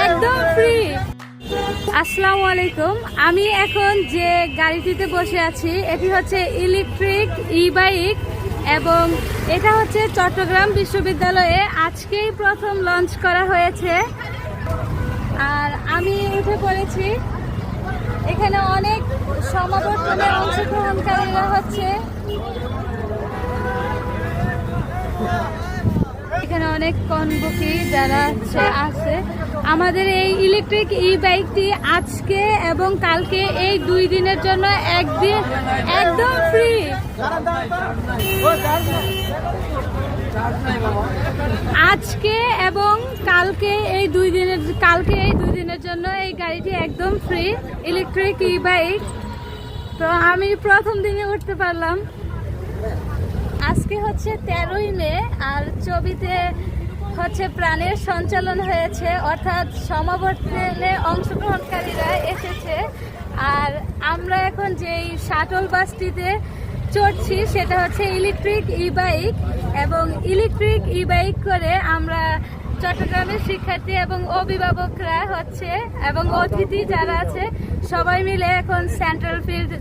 একদম ফ্রি। আসসালামু আলাইকুম। আমি এখন যে গাড়িটিতে বসে আছি এটি হচ্ছে ইলেকট্রিক ই বাইক এবং এটা হচ্ছে চট্টগ্রাম বিশ্ববিদ্যালয়ে আজকেই প্রথম লঞ্চ করা হয়েছে। আর আমি উঠে পড়েছি। এখানে অনেক সমাবর্তনে অংশগ্রহণকারীরা হচ্ছে। এখানে অনেক কনভোকি যারা আছে। আমাদের এই ইলেকট্রিক ই বাইকটি আজকে এবং কালকে এই 2 দিনের জন্য একদিন একদম ফ্রি। আজকে এবং কালকে এই 2 দিনের জন্য এই গাড়িটি একদম ফ্রি, ইলেকট্রিক ই বাইক। তো আমি প্রথম দিনে উঠতে পারলাম। আজকে হচ্ছে 13ই মে আর ছবিতে হচ্ছে প্রাণের সঞ্চালন হয়েছে, অর্থাৎ সমাবর্তনে অংশগ্রহণকারীরা এসেছে। আর আমরা এখন যেই শাটল বাসটিতে চড়ছি সেটা হচ্ছে ইলেকট্রিক ই বাইক এবং ইলেকট্রিক ই বাইক করে আমরা চট্টগ্রামের শিক্ষার্থী এবং অভিভাবকরা হচ্ছে এবং অতিথি যারা আছে সবাই মিলে এখন সেন্ট্রাল ফিল্ড